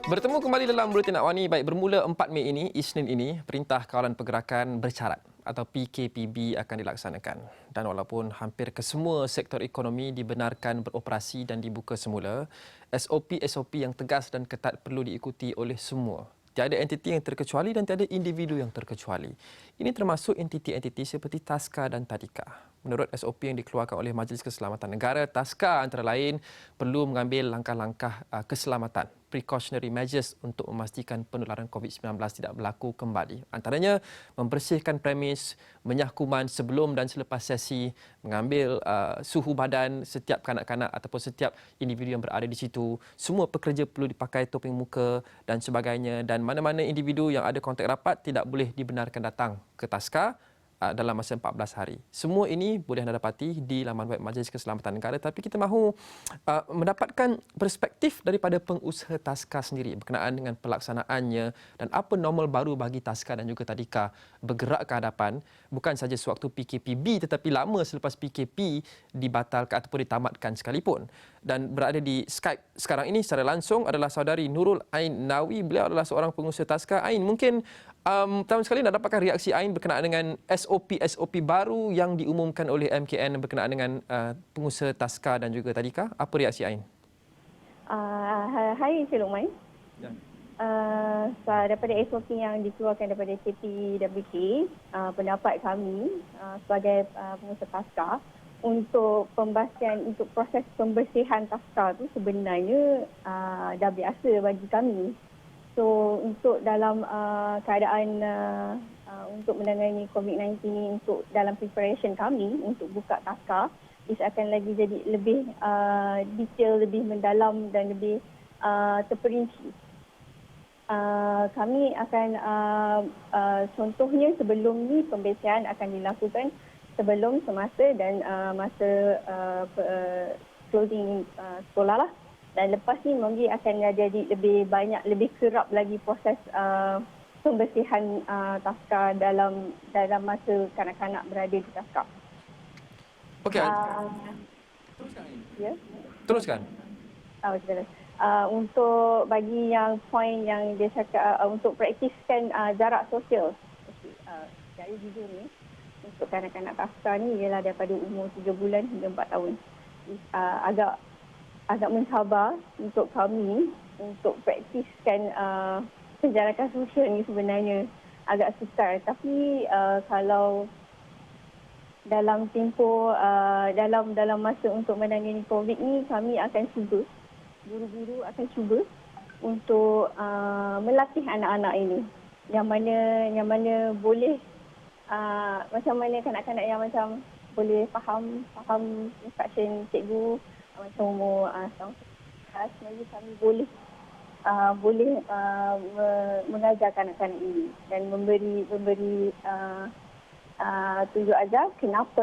Bertemu kembali dalam Buletin Akwani. Baik, bermula 4 Mei ini, Isnin ini, Perintah Kawalan Pergerakan Bersyarat atau PKPB akan dilaksanakan. Dan walaupun hampir kesemua sektor ekonomi dibenarkan beroperasi dan dibuka semula, SOP-SOP yang tegas dan ketat perlu diikuti oleh semua. Tiada entiti yang terkecuali dan tiada individu yang terkecuali. Ini termasuk entiti-entiti seperti TASKA dan Tadika. Menurut SOP yang dikeluarkan oleh Majlis Keselamatan Negara, TASKA antara lain perlu mengambil langkah-langkah keselamatan, precautionary measures untuk memastikan penularan COVID-19 tidak berlaku kembali. Antaranya, membersihkan premis, menyah kuman sebelum dan selepas sesi, mengambil suhu badan setiap kanak-kanak ataupun setiap individu yang berada di situ. Semua pekerja perlu dipakai topeng muka dan sebagainya. Dan mana-mana individu yang ada kontak rapat tidak boleh dibenarkan datang ke TASKA dalam masa 14 hari. Semua ini boleh anda dapati di laman web Majlis Keselamatan Negara, tapi kita mahu mendapatkan perspektif daripada pengusaha TASKA sendiri berkenaan dengan pelaksanaannya dan apa normal baru bagi TASKA dan juga Tadika bergerak ke hadapan, bukan saja sewaktu PKPB tetapi lama selepas PKP dibatalkan ataupun ditamatkan sekalipun. Dan berada di Skype sekarang ini secara langsung adalah saudari Nurul Ain Nawi. Beliau adalah seorang pengusaha TASKA. Ain, mungkin pertama sekali nak dapatkan reaksi Ain berkenaan dengan SOP baru yang diumumkan oleh MKN berkenaan dengan pengusaha TASKA dan juga Tadika. Apa reaksi Ain? Hai Encik Luqman. Ya. Daripada SOP yang dikeluarkan daripada KPWK, pendapat kami sebagai pengusaha TASKA untuk untuk proses pembersihan TASKA tu sebenarnya dah biasa bagi kami. So untuk dalam keadaan untuk menangani COVID-19 ni, untuk dalam preparation kami untuk buka TASKA, ia akan lagi jadi lebih detail, lebih mendalam dan lebih terperinci. Kami akan contohnya sebelum ni pembersihan akan dilakukan sebelum, semasa dan masa closing sekolah lah. Dan lepas ni mungkin akan jadi lebih banyak, lebih kerap lagi proses pembersihan TASKA dalam masa kanak-kanak berada di TASKA. Okey. Teruskan. Ya. Teruskan. Untuk bagi yang poin yang dia cakap untuk praktiskan jarak sosial. Jadi jujur ni untuk kanak-kanak TASKA ni ialah daripada umur 3 bulan hingga 4 tahun. Agak mencabar untuk kami untuk praktiskan penjarakan sosial ni sebenarnya agak sukar. Tapi kalau dalam tempoh dalam masa untuk menangani COVID ni, kami akan cuba, guru-guru akan cuba untuk melatih anak-anak ini yang mana boleh macam mana kanak-kanak yang macam boleh faham instruction cikgu macam umur tahun sebenarnya kami boleh mengajar kanak-kanak ini dan memberi tunjuk ajar kenapa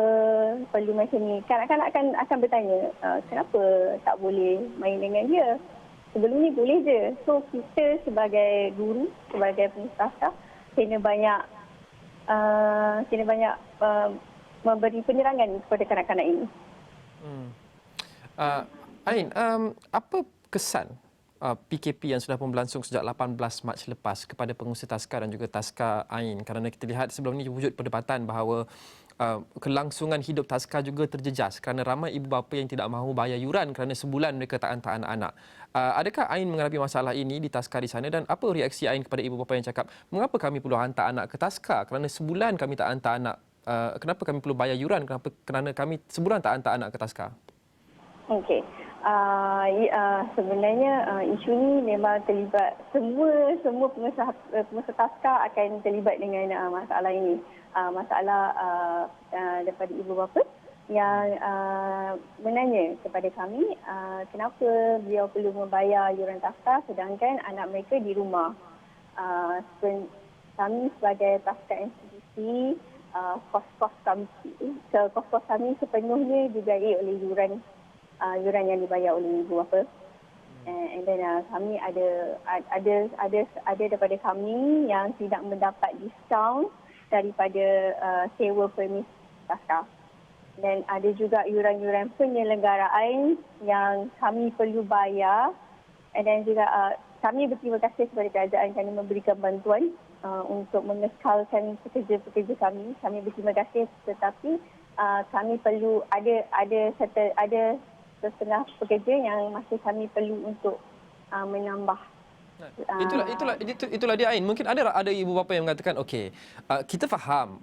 perlu macam ni. Kanak-kanak akan bertanya kenapa tak boleh main dengan dia. Sebelum ni boleh je. So kita sebagai guru, sebagai pengusaha kena banyak memberi penerangan kepada kanak-kanak ini. Ain, apa kesan PKP yang sudah pun berlangsung sejak 18 Mac lepas kepada pengusaha TASKA dan juga TASKA Ain? Kerana kita lihat sebelum ini wujud perdebatan bahawa kelangsungan hidup TASKA juga terjejas kerana ramai ibu bapa yang tidak mahu bayar yuran kerana sebulan mereka tak hantar anak-anak. Adakah Ain menghadapi masalah ini di TASKA di sana dan apa reaksi Ain kepada ibu bapa yang cakap, mengapa kami perlu hantar anak ke TASKA kerana sebulan kami tak hantar anak? Kenapa kami perlu bayar yuran kerana kami sebulan tak hantar anak ke TASKA? Okey. Sebenarnya isu ni memang terlibat semua pengusaha TASKA akan terlibat dengan masalah ini. Masalah daripada ibu bapa yang menanya kepada kami kenapa beliau perlu membayar yuran TASKA sedangkan anak mereka di rumah. Kami sebagai TASKA institusi, kos-kos kami sepenuhnya dibiayai oleh yuran yang dibayar oleh ibu bapa. And then kami ada daripada kami yang tidak mendapat diskaun daripada sewa premis TASKA. Dan ada juga yuran-yuran penyelenggaraan yang kami perlu bayar. And then juga kami berterima kasih kepada kerajaan kerana memberikan bantuan untuk mengekalkan pekerja-pekerja kami. Kami berterima kasih, tetapi kami perlu ada setengah pekerja yang masih kami perlu untuk menambah. Itulah dia, Ain. Mungkin ada ibu bapa yang mengatakan, okey, kita faham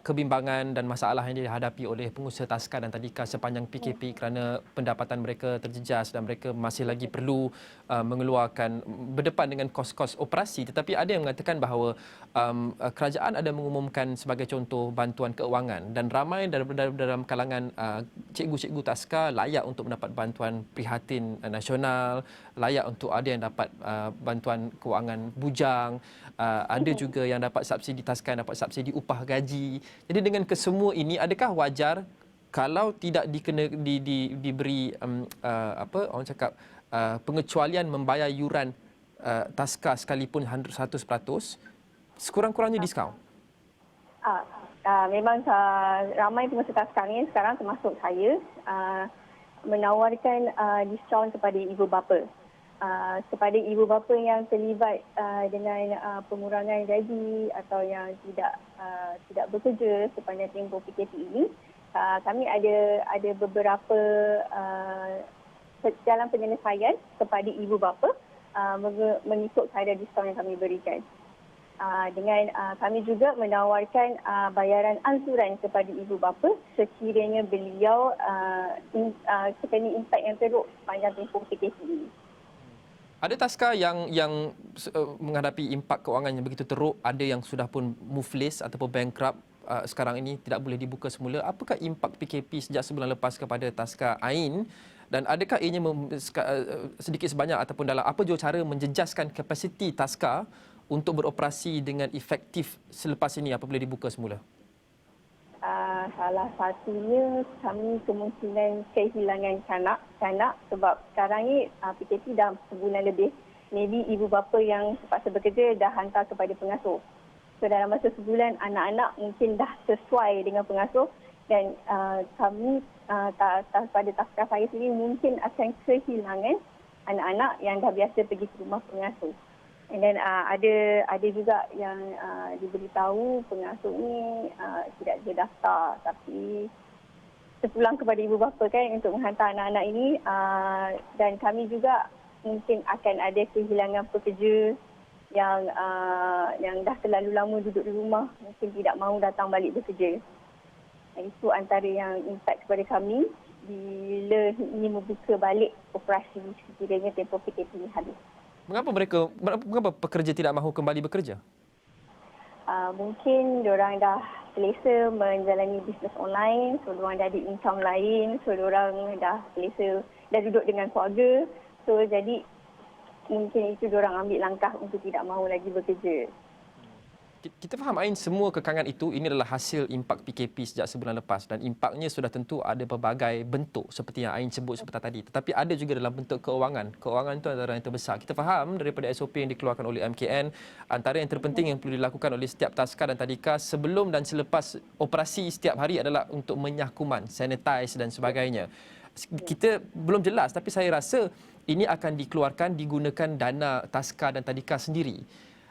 kebimbangan dan masalah yang dihadapi oleh pengusaha taska dan tadika sepanjang PKP kerana pendapatan mereka terjejas dan mereka masih lagi perlu mengeluarkan berdepan dengan kos-kos operasi. Tetapi ada yang mengatakan bahawa kerajaan ada mengumumkan sebagai contoh bantuan keuangan dan ramai dalam kalangan cikgu-cikgu taska layak untuk mendapat bantuan prihatin nasional, layak untuk ada yang dapat bantuan kewangan bujang, ada juga yang dapat subsidi taska, dapat subsidi upah gaji. Jadi dengan kesemua ini, adakah wajar kalau tidak diberi orang cakap pengecualian membayar yuran taska sekalipun 100%, sekurang-kurangnya diskaun? Memang ramai pengusaha taska ni sekarang termasuk saya menawarkan diskaun kepada ibu bapa. Kepada ibu bapa yang terlibat dengan pengurangan gaji atau yang tidak bekerja sepanjang tempoh PKP ini, kami ada beberapa jalan penyelesaian kepada ibu bapa mengikut kadar diskaun yang kami berikan. Dengan kami juga menawarkan bayaran ansuran kepada ibu bapa sekiranya beliau terkena impak yang teruk sepanjang tempoh PKP ini. Ada taska yang menghadapi impak kewangan yang begitu teruk, ada yang sudah pun muflis ataupun bankrupt sekarang ini tidak boleh dibuka semula. Apakah impak PKP sejak sebulan lepas kepada taska Ain, dan adakah ianya sedikit sebanyak ataupun dalam apa jua cara menjejaskan kapasiti taska untuk beroperasi dengan efektif selepas ini apabila dibuka semula? Salah satunya kami kemungkinan kehilangan kanak sebab sekarang ni PKP dah sebulan lebih. Maybe ibu bapa yang terpaksa bekerja dah hantar kepada pengasuh. So dalam masa sebulan anak-anak mungkin dah sesuai dengan pengasuh dan kami pada taska saya sendiri mungkin akan kehilangan anak-anak yang dah biasa pergi ke rumah pengasuh. And then ada juga yang diberitahu pengasuh ni tidak terdaftar, tapi terpulang kepada ibu bapa kan untuk menghantar anak-anak ini, dan kami juga mungkin akan ada kehilangan pekerja yang dah terlalu lama duduk di rumah, mungkin tidak mahu datang balik bekerja. Dan itu antara yang impak kepada kami bila ini membuka balik operasi sekiranya tempoh PKP ini habis. Mengapa pekerja tidak mahu kembali bekerja? Mungkin diorang dah selesa menjalani bisnes online, so diorang dah ada income lain, so diorang dah selesa, dah duduk dengan keluarga, so jadi mungkin itu diorang ambil langkah untuk tidak mahu lagi bekerja. Kita faham, Ain, semua kekangan itu ini adalah hasil impak PKP sejak sebulan lepas dan impaknya sudah tentu ada pelbagai bentuk seperti yang Ain sebut sebentar tadi. Tetapi ada juga dalam bentuk keuangan. Keuangan itu antara yang terbesar. Kita faham daripada SOP yang dikeluarkan oleh MKN, antara yang terpenting yang perlu dilakukan oleh setiap taska dan tadika sebelum dan selepas operasi setiap hari adalah untuk menyah kuman, sanitize dan sebagainya. Kita belum jelas, tapi saya rasa ini akan dikeluarkan digunakan dana taska dan tadika sendiri.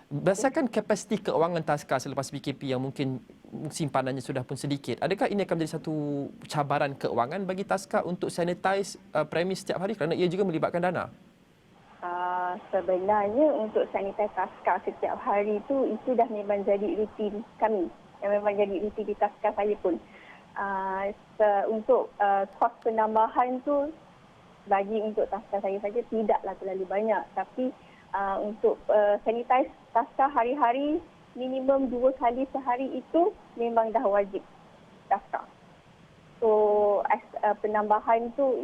Berdasarkan kapasiti keuangan taska selepas PKP yang mungkin simpanannya sudah pun sedikit, adakah ini akan menjadi satu cabaran keuangan bagi taska untuk sanitize premis setiap hari kerana ia juga melibatkan dana? Sebenarnya untuk sanitize taska setiap hari itu dah memang jadi rutin kami. Yang memang jadi rutin di taska saya pun. Untuk kos penambahan tu bagi untuk taska saya saja tidaklah terlalu banyak, tapi untuk sanitize taska hari-hari minimum 2 kali sehari itu memang dah wajib taska. So penambahan tu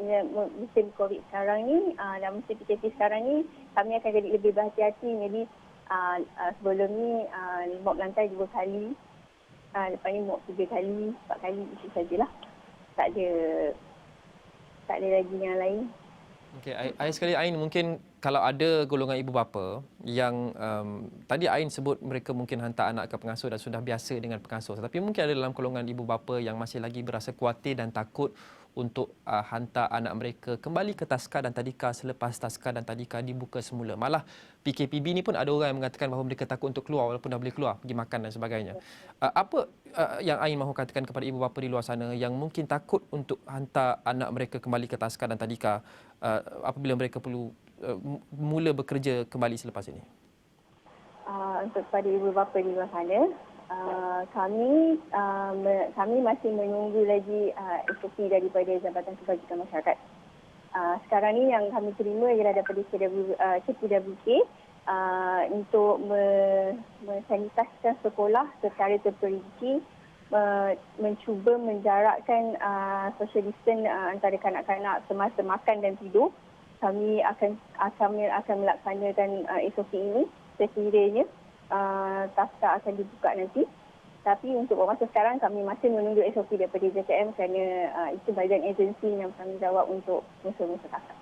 musim COVID sekarang ni dan musim PKP sekarang ni kami akan jadi lebih berhati-hati. Jadi sebelum ni mop lantai 2 kali, lepas ni mop 3 kali, 4 kali, itu sajalah. Tak ada lagi yang lain. Okey, akhir sekali Ain, mungkin kalau ada golongan ibu bapa yang tadi Ain sebut mereka mungkin hantar anak ke pengasuh dan sudah biasa dengan pengasuh, tetapi mungkin ada dalam golongan ibu bapa yang masih lagi berasa khawatir dan takut untuk hantar anak mereka kembali ke taska dan tadika selepas taska dan tadika dibuka semula. Malah PKPB ni pun ada orang yang mengatakan bahawa mereka takut untuk keluar walaupun dah boleh keluar pergi makan dan sebagainya. Apa yang Ain mahu katakan kepada ibu bapa di luar sana yang mungkin takut untuk hantar anak mereka kembali ke taska dan tadika apabila mereka perlu mula bekerja kembali selepas ini? Untuk kepada ibu bapa di luar sana, kami masih menunggu lagi SOP daripada Jabatan Kebajikan Masyarakat. Sekarang ni yang kami terima ialah daripada KPWK untuk mensanitaskan sekolah secara terperinci, mencuba menjarakkan social distance antara kanak-kanak semasa makan dan tidur. Kami akan melaksanakan SOP ini sekiranya taska akan dibuka nanti. Tapi untuk masa sekarang kami masih menunggu SOP daripada JKM kerana itu bahagian agensi yang bertanggungjawab untuk unsur-unsur taska.